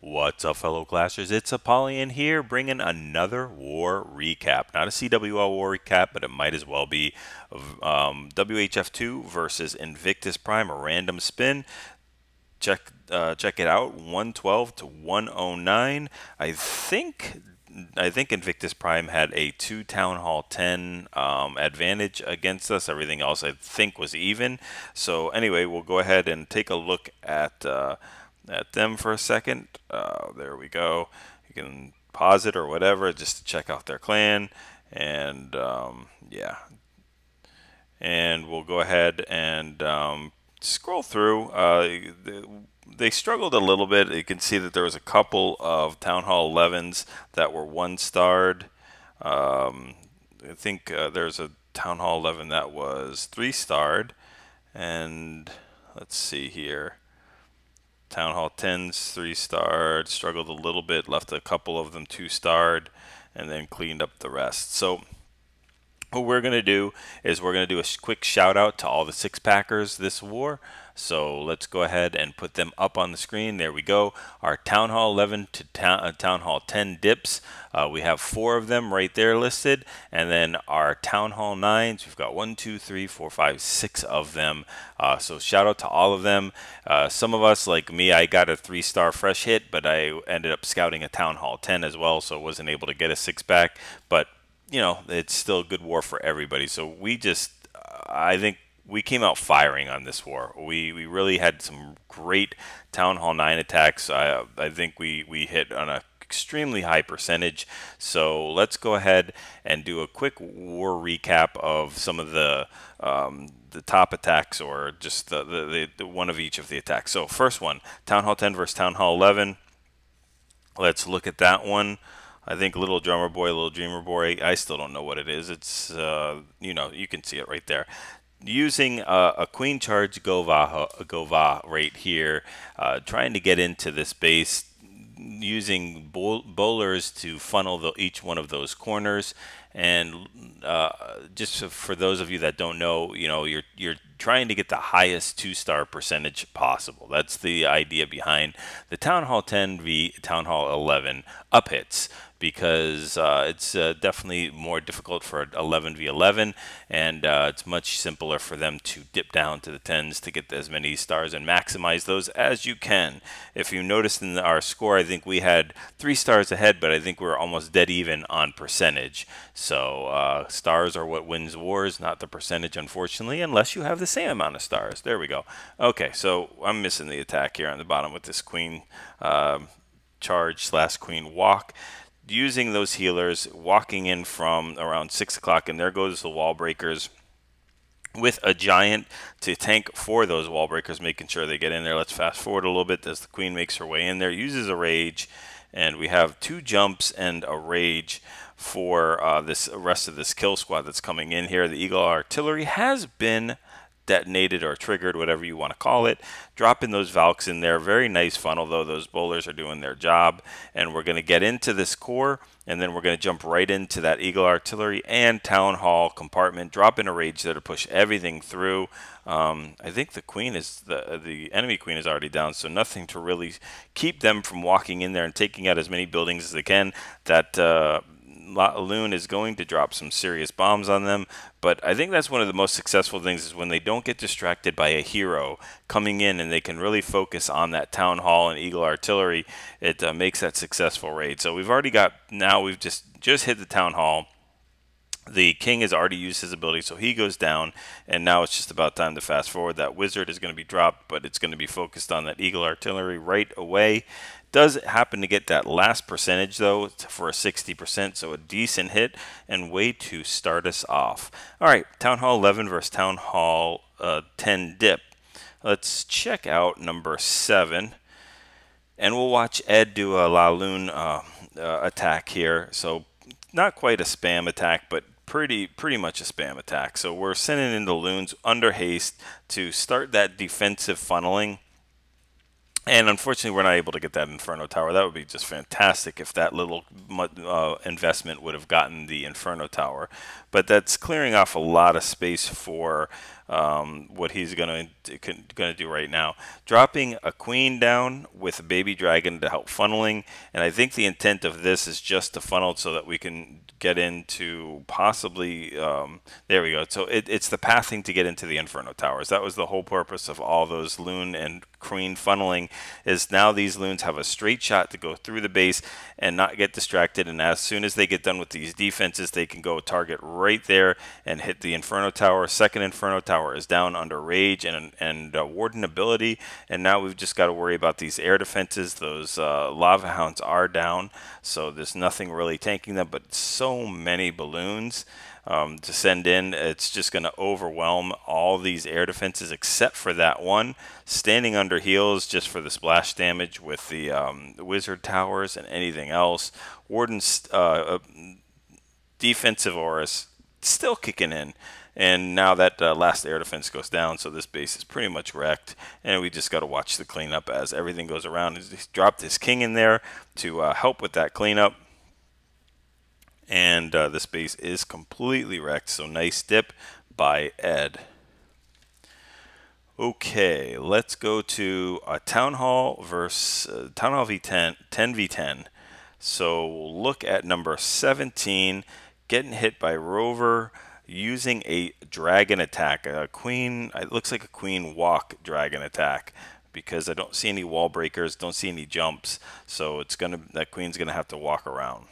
What's up, fellow clashers? It's Apollyon here, bringing another war recap. Not a CWL war recap, but it might as well be WHF2 versus Invictus Prime, a random spin. Check it out, 112 to 109. I think Invictus Prime had a 2 Town Hall 10 advantage against us. Everything else I think was even. So anyway, we'll go ahead and take a look at them for a second. There we go. You can pause it or whatever just to check out their clan. And yeah. And we'll go ahead and scroll through. They struggled a little bit. You can see that there was a couple of Town Hall 11s that were 1-starred. I think there's a Town Hall 11 that was 3-starred. And let's see here. Town Hall 10s 3-starred, struggled a little bit, left a couple of them 2-starred, and then cleaned up the rest. So what we're going to do is we're going to do a quick shout out to all the 6-packers this war. So let's go ahead and put them up on the screen. There we go. Our Town Hall 11 to Town Hall 10 dips. We have 4 of them right there listed. And then our Town Hall 9s, we've got 1, 2, 3, 4, 5, 6 of them. So shout out to all of them. Some of us, like me, I got a 3-star fresh hit, but I ended up scouting a Town Hall 10 as well, so wasn't able to get a 6-pack. But you know, it's still a good war for everybody. So we just, I think we came out firing on this war. We really had some great Town Hall 9 attacks. I think we hit on a extremely high percentage. So let's go ahead and do a quick war recap of some of the top attacks, or just the one of each of the attacks. So first one, Town Hall 10 versus Town Hall 11. Let's look at that one. I think Little Drummer Boy, Little Dreamer Boy, I still don't know what it is. It's, you know, you can see it right there. Using a Queen Charge Gova right here, trying to get into this base, using bowlers to funnel each one of those corners. And just for those of you that don't know, you know, you're trying to get the highest 2-star percentage possible. That's the idea behind the Town Hall 10 v Town Hall 11 up hits, because it's definitely more difficult for 11 v 11, and it's much simpler for them to dip down to the 10s to get as many stars and maximize those as you can. If you noticed in our score, I think we had 3 stars ahead, but I think we were almost dead even on percentage. So stars are what wins wars, not the percentage, unfortunately, unless you have the same amount of stars. There we go. Okay, so I'm missing the attack here on the bottom with this Queen Charge / Queen Walk. Using those healers, walking in from around 6 o'clock, and there goes the wall breakers with a giant to tank for those wall breakers, making sure they get in there. Let's fast forward a little bit as the Queen makes her way in there, uses a rage, and we have 2 jumps and a rage for this rest of this kill squad that's coming in here. The Eagle Artillery has been detonated or triggered, whatever you want to call it. Dropping those Valks in there. Very nice funnel, though. Those bowlers are doing their job. And we're going to get into this core, and then we're going to jump right into that Eagle Artillery and Town Hall compartment. Drop in a rage there to push everything through. I think the Queen is, the enemy Queen is already down, so nothing to really keep them from walking in there and taking out as many buildings as they can. That Loon is going to drop some serious bombs on them, but I think that's one of the most successful things, is when they don't get distracted by a hero coming in and they can really focus on that Town Hall and Eagle Artillery. It makes that successful raid. So we've already got, now we've just hit the Town Hall. The King has already used his ability, so he goes down, and now it's just about time to fast forward. That Wizard is going to be dropped, but it's going to be focused on that Eagle Artillery right away. Does happen to get that last percentage, though, for a 60%, so a decent hit and way to start us off. All right, Town Hall 11 versus Town Hall 10 dip. Let's check out number 7, and we'll watch Ed do a La Lune attack here. So not quite a spam attack, but pretty much a spam attack. So we're sending in the Loons under haste to start that defensive funneling. And unfortunately, we're not able to get that Inferno Tower. That would be just fantastic if that little investment would have gotten the Inferno Tower. But that's clearing off a lot of space for what he's gonna do right now. Dropping a queen down with a baby dragon to help funneling, and I think the intent of this is just to funnel so that we can get into possibly there we go. So it's the pathing to get into the Inferno Towers. That was the whole purpose of all those loon and queen funneling, is now these loons have a straight shot to go through the base and not get distracted, and as soon as they get done with these defenses, they can go target right there and hit the Inferno Tower. Second Inferno Tower is down under rage and warden ability, and now we've just got to worry about these air defenses. Those lava hounds are down, so there's nothing really tanking them, but so many balloons to send in. It's just going to overwhelm all these air defenses except for that one. Standing under heals just for the splash damage with the wizard towers and anything else. Warden's defensive auras still kicking in. And now that last air defense goes down, so this base is pretty much wrecked. And we just got to watch the cleanup as everything goes around. He's dropped his king in there to help with that cleanup. And this base is completely wrecked, so nice dip by Ed. Okay, let's go to a Town Hall versus Town Hall V10, 10v10. So we'll look at number 17, getting hit by Rover using a dragon attack. A queen, it looks like a queen walk dragon attack, because I don't see any wall breakers, don't see any jumps, so it's that queen's gonna have to walk around.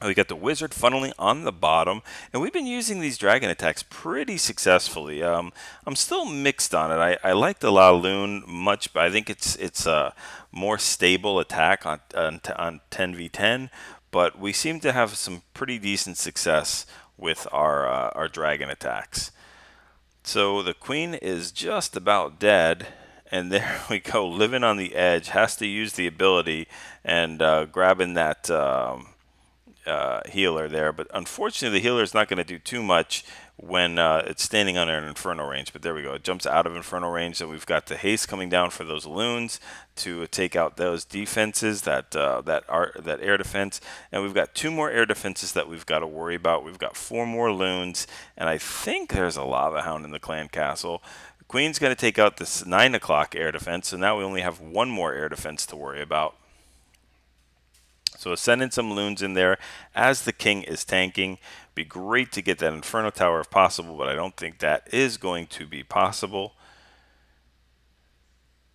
We got the wizard funneling on the bottom, and we've been using these dragon attacks pretty successfully. I'm still mixed on it. I like the La Lune much, but I think it's a more stable attack on 10v10. But we seem to have some pretty decent success with our dragon attacks. So the queen is just about dead. And there we go, living on the edge, has to use the ability and grabbing that healer there, but unfortunately the healer is not going to do too much when it's standing under an inferno range. But there we go, it jumps out of inferno range, and we've got the haste coming down for those loons to take out those defenses, that air defense, and we've got 2 more air defenses that we've got to worry about. We've got 4 more loons, and I think there's a lava hound in the clan castle. Queen's going to take out this 9 o'clock air defense, so now we only have 1 more air defense to worry about. So sending some loons in there as the king is tanking. Be great to get that Inferno Tower if possible, but I don't think that is going to be possible.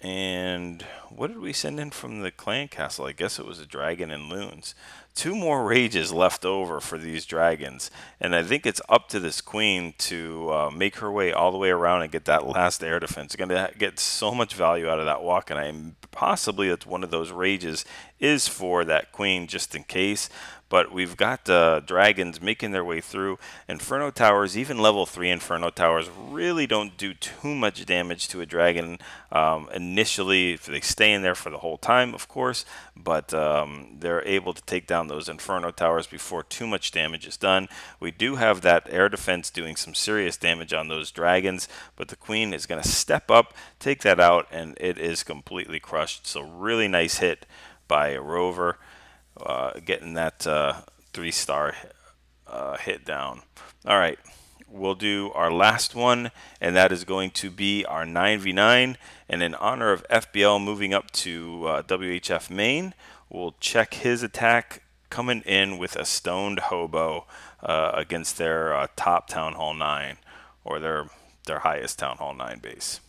And what did we send in from the clan castle? I guess it was a dragon and loons. 2 more rages left over for these dragons, and I think it's up to this queen to make her way all the way around and get that last air defense. Going to get so much value out of that walk, and I'm possibly that's one of those rages is for that queen just in case. But we've got dragons making their way through. Inferno Towers, even level 3 Inferno Towers, really don't do too much damage to a dragon initially, if they stay in there for the whole time, of course. But they're able to take down those Inferno Towers before too much damage is done. We do have that air defense doing some serious damage on those dragons, but the queen is going to step up, take that out, and it is completely crushed. So really nice hit by a Rover. Getting that 3-star hit down. All right, we'll do our last one, and that is going to be our 9v9. And in honor of FBL moving up to WHF main, we'll check his attack coming in with a stoned hobo against their top Town Hall 9, or their highest Town Hall 9 base.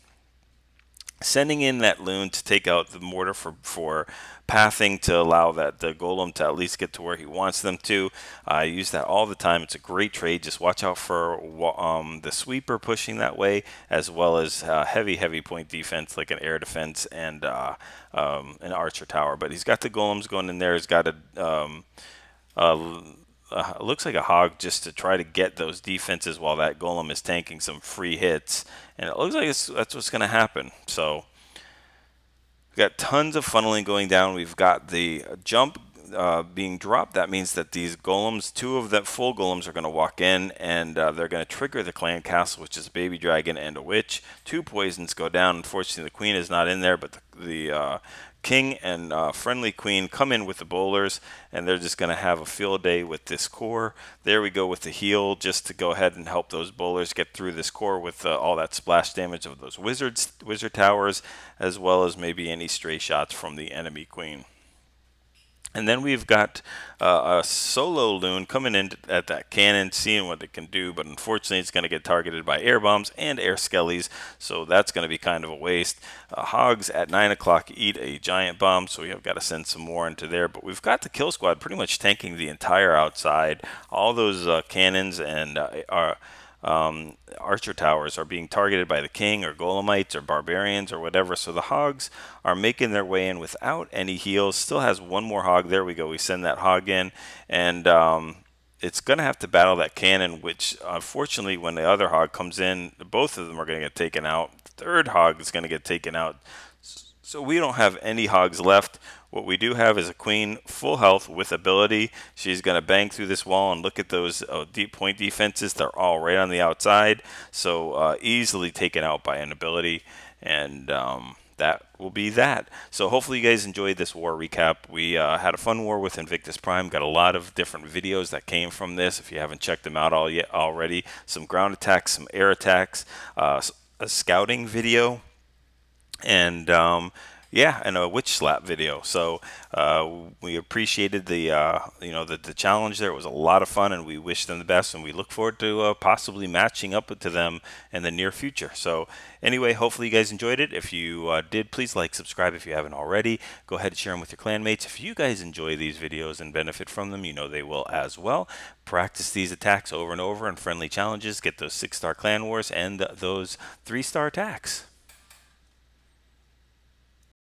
Sending in that loon to take out the mortar for pathing to allow that the golem to at least get to where he wants them to. I use that all the time. It's a great trade. Just watch out for the sweeper pushing that way, as well as heavy point defense like an air defense and an archer tower. But he's got the golems going in there. He's got looks like a hog just to try to get those defenses while that golem is tanking some free hits, and it looks like that's what's going to happen. So we've got tons of funneling going down. We've got the jump being dropped, that means that these golems, two of the full golems, are going to walk in, and they're going to trigger the clan castle, which is a baby dragon and a witch. 2 poisons go down. Unfortunately, the queen is not in there, but the king and friendly queen come in with the bowlers, and they're just going to have a field day with this core. There we go with the heal, just to go ahead and help those bowlers get through this core with all that splash damage of those wizard towers, as well as maybe any stray shots from the enemy queen. And then we've got a solo loon coming in at that cannon, seeing what it can do, but unfortunately it's going to get targeted by air bombs and air skellies, so that's going to be kind of a waste. Hogs at 9 o'clock eat a giant bomb, so we've got to send some more into there, but we've got the kill squad pretty much tanking the entire outside. All those cannons and archer towers are being targeted by the king or golemites or barbarians or whatever, so the hogs are making their way in without any heals. Still has one more hog. There we go. We send that hog in, and it's going to have to battle that cannon, which unfortunately when the other hog comes in, both of them are going to get taken out. The third hog is going to get taken out, so we don't have any hogs left. What we do have is a queen, full health with ability. She's going to bang through this wall, and look at those deep point defenses. They're all right on the outside, so easily taken out by an ability, and that will be that. So hopefully you guys enjoyed this war recap. We had a fun war with Invictus Prime. Got a lot of different videos that came from this. If you haven't checked them out already, some ground attacks, some air attacks, a scouting video, and yeah, and a witch slap video. So we appreciated the the challenge there. It was a lot of fun, and we wish them the best, and we look forward to possibly matching up to them in the near future. So anyway, hopefully you guys enjoyed it. If you did, please like, subscribe if you haven't already. Go ahead and share them with your clanmates. If you guys enjoy these videos and benefit from them, you know they will as well. Practice these attacks over and over in friendly challenges. Get those 6-star clan wars and those 3-star attacks.